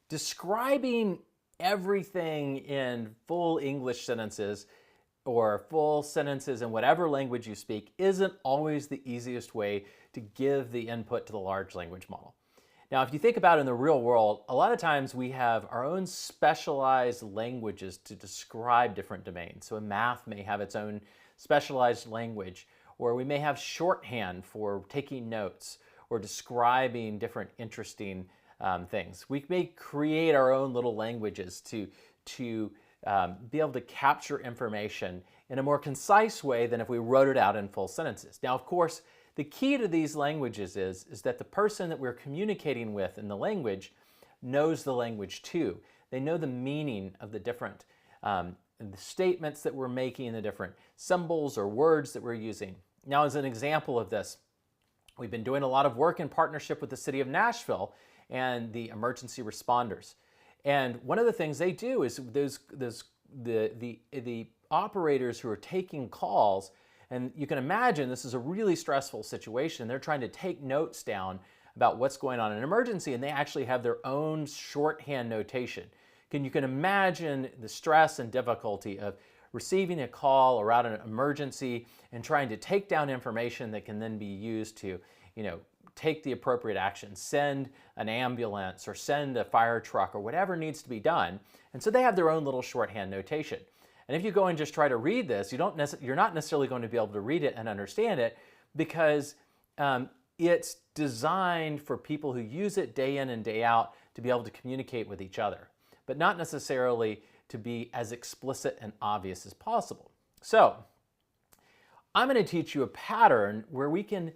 Describing everything in full English sentences or full sentences in whatever language you speak isn't always the easiest way to give the input to the large language model. Now, if you think about it in the real world, a lot of times we have our own specialized languages to describe different domains. So math may have its own specialized language, or we may have shorthand for taking notes or describing different interesting things. We may create our own little languages to be able to capture information in a more concise way than if we wrote it out in full sentences. Now, of course, the key to these languages is that the person that we're communicating with in the language knows the language too. They know the meaning of the different the statements that we're making, the different symbols or words that we're using. Now, as an example of this, we've been doing a lot of work in partnership with the city of Nashville and the emergency responders. And one of the things they do is the operators who are taking calls, and you can imagine this is a really stressful situation. They're trying to take notes down about what's going on in an emergency, and they actually have their own shorthand notation. You can imagine the stress and difficulty of receiving a call around an emergency and trying to take down information that can then be used to, take the appropriate action, send an ambulance or send a fire truck or whatever needs to be done. And so they have their own little shorthand notation. And if you go and just try to read this, you're not necessarily going to be able to read it and understand it, because it's designed for people who use it day in and day out to be able to communicate with each other, but not necessarily to be as explicit and obvious as possible. So I'm going to teach you a pattern where we can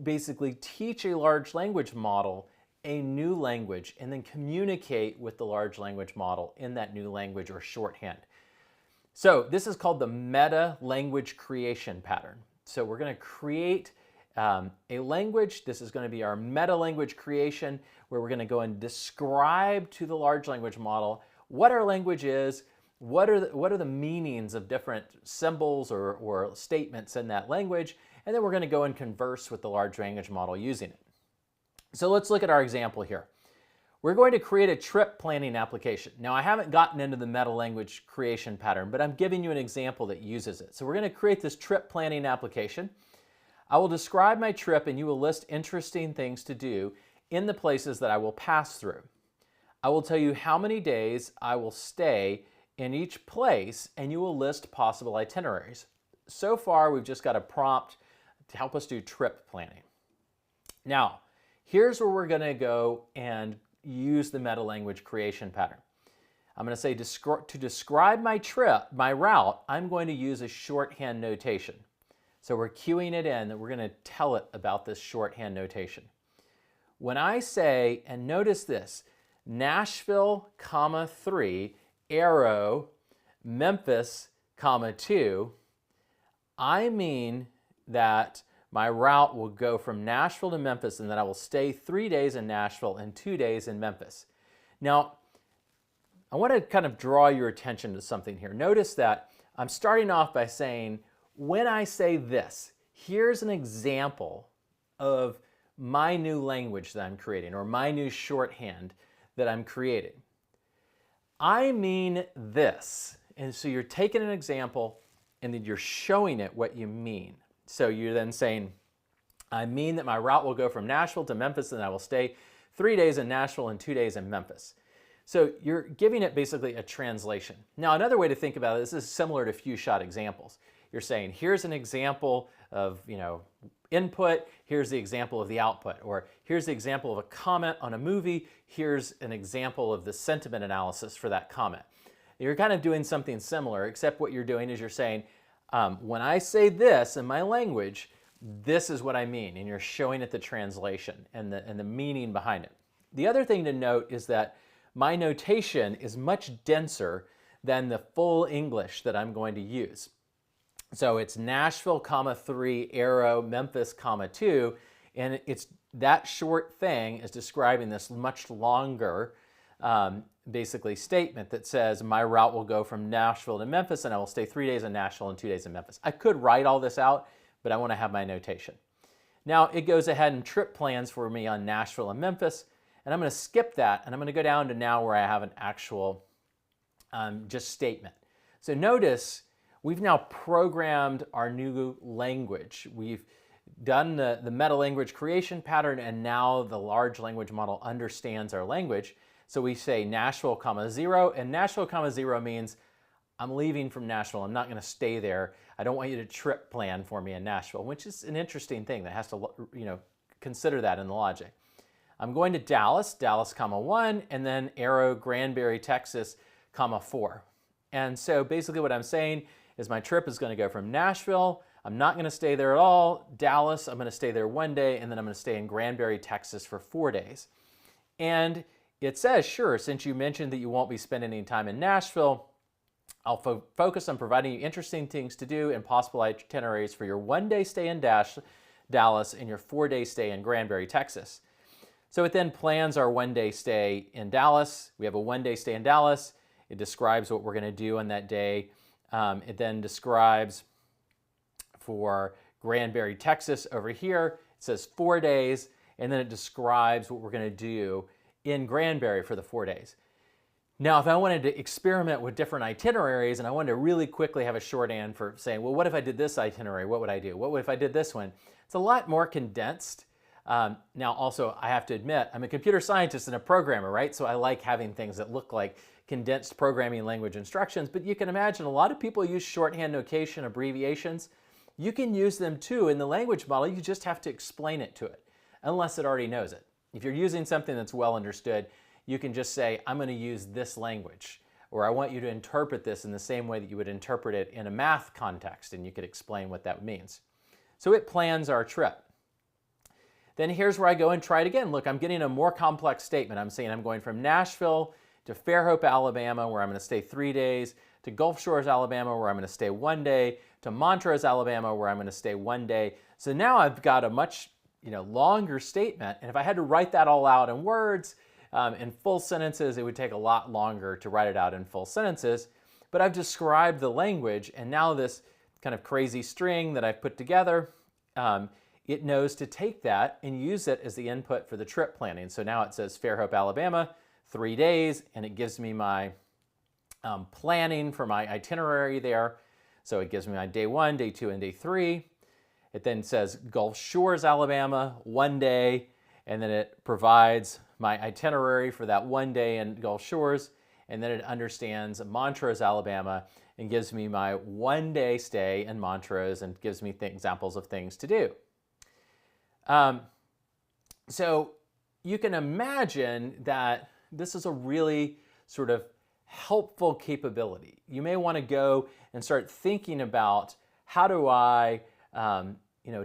basically teach a large language model a new language and then communicate with the large language model in that new language or shorthand. So this is called the meta language creation pattern. So we're going to create a language. This is going to be our meta language creation, where we're going to go and describe to the large language model what our language is, what are the meanings of different symbols or statements in that language, and then we're going to go and converse with the large language model using it. So let's look at our example here. We're going to create a trip planning application. Now, I haven't gotten into the meta language creation pattern, but I'm giving you an example that uses it. So we're going to create this trip planning application. I will describe my trip, and you will list interesting things to do in the places that I will pass through. I will tell you how many days I will stay in each place, and you will list possible itineraries. So far, we've just got a prompt to help us do trip planning. Now, here's where we're going to go and use the meta language creation pattern. I'm going to say to describe my trip, my route, I'm going to use a shorthand notation. So we're cueing it in, and we're going to tell it about this shorthand notation. When I say, and notice this, Nashville, 3, arrow, Memphis, 2, I mean that my route will go from Nashville to Memphis, and that I will stay 3 days in Nashville and 2 days in Memphis. Now, I want to kind of draw your attention to something here. Notice that I'm starting off by saying, when I say this, here's an example of my new language that I'm creating, or my new shorthand that I'm creating. I mean this. And so you're taking an example and then you're showing it what you mean. So you're then saying, I mean that my route will go from Nashville to Memphis, and I will stay 3 days in Nashville and 2 days in Memphis. So you're giving it basically a translation. Now, another way to think about it, this is similar to few shot examples. You're saying, here's an example of, input, here's the example of the output, or here's the example of a comment on a movie, here's an example of the sentiment analysis for that comment. You're kind of doing something similar, except what you're doing is you're saying, when I say this in my language, this is what I mean, and you're showing it the translation and the meaning behind it. The other thing to note is that my notation is much denser than the full English that I'm going to use. So it's Nashville, 3, arrow, Memphis, 2, and it's that short thing is describing this much longer basically statement that says my route will go from Nashville to Memphis, and I will stay 3 days in Nashville and 2 days in Memphis. I could write all this out, but I want to have my notation. Now it goes ahead and trip plans for me on Nashville and Memphis, And I'm going to skip that, and I'm going to go down to now where I have an actual just statement. So notice we've now programmed our new language. We've done the meta-language creation pattern, and now the large language model understands our language. So we say Nashville, 0, and Nashville, 0 means I'm leaving from Nashville. I'm not going to stay there. I don't want you to trip plan for me in Nashville, which is an interesting thing that has to, consider that in the logic. I'm going to Dallas, 1, and then arrow Granbury, Texas, 4. And so basically what I'm saying is my trip is going to go from Nashville, I'm not going to stay there at all, Dallas, I'm going to stay there 1 day, and then I'm going to stay in Granbury, Texas for 4 days. And it says, sure, since you mentioned that you won't be spending any time in Nashville, I'll focus on providing you interesting things to do and possible itineraries for your 1-day stay in Dallas and your 4-day stay in Granbury, Texas. So it then plans our 1-day stay in Dallas. We have a 1-day stay in Dallas. It describes what we're going to do on that day. It then describes for Granbury, Texas over here. It says 4 days, and then it describes what we're going to do in Granbury for the 4 days. Now, if I wanted to experiment with different itineraries and I wanted to really quickly have a shorthand for saying, well, what if I did this itinerary? What would I do? What if I did this one? It's a lot more condensed. Now, also, I have to admit, I'm a computer scientist and a programmer, right? So I like having things that look like condensed programming language instructions, but you can imagine a lot of people use shorthand notation abbreviations. You can use them too in the language model. You just have to explain it to it, unless it already knows it. If you're using something that's well understood, you can just say, I'm going to use this language, or I want you to interpret this in the same way that you would interpret it in a math context, and you could explain what that means. So it plans our trip. Then here's where I go and try it again. Look, I'm getting a more complex statement. I'm saying I'm going from Nashville to Fairhope, Alabama, where I'm going to stay 3 days, to Gulf Shores, Alabama, where I'm going to stay 1 day, to Montrose, Alabama, where I'm going to stay 1 day. So now I've got a much longer statement, and if I had to write that all out in words, in full sentences, it would take a lot longer to write it out in full sentences. But I've described the language, and now this kind of crazy string that I've put together, it knows to take that and use it as the input for the trip planning. So now it says Fairhope, Alabama, 3 days, and it gives me my planning for my itinerary there. So it gives me my day 1, day 2, and day 3. It then says Gulf Shores, Alabama, 1 day, and then it provides my itinerary for that 1 day in Gulf Shores, and then it understands Montrose, Alabama, and gives me my 1-day stay in Montrose and gives me examples of things to do. So you can imagine that this is a really sort of helpful capability. You may want to go and start thinking about how do I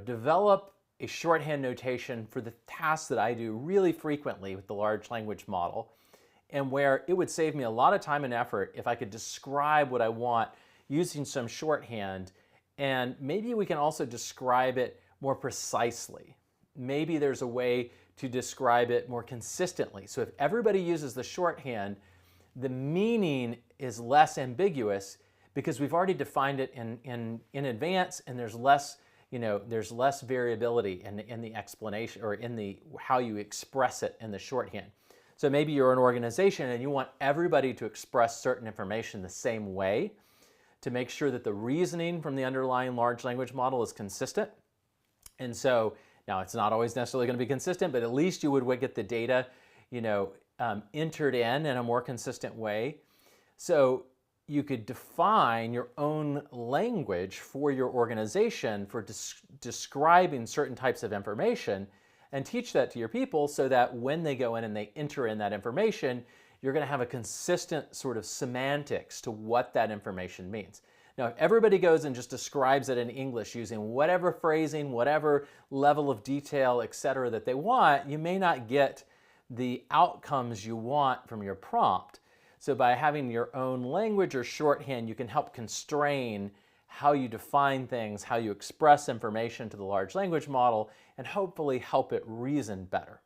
develop a shorthand notation for the tasks that I do really frequently with the large language model, and where it would save me a lot of time and effort if I could describe what I want using some shorthand, and maybe we can also describe it more precisely. Maybe there's a way to describe it more consistently. So if everybody uses the shorthand, the meaning is less ambiguous because we've already defined it in advance, and there's less variability in the explanation or in how you express it in the shorthand. So maybe you're an organization and you want everybody to express certain information the same way to make sure that the reasoning from the underlying large language model is consistent. And so now it's not always necessarily going to be consistent, but at least you would get the data, entered in a more consistent way. So you could define your own language for your organization for describing certain types of information and teach that to your people so that when they go in and they enter in that information, you're going to have a consistent sort of semantics to what that information means. Now, if everybody goes and just describes it in English using whatever phrasing, whatever level of detail, etc., that they want, you may not get the outcomes you want from your prompt. So by having your own language or shorthand, you can help constrain how you define things, how you express information to the large language model, and hopefully help it reason better.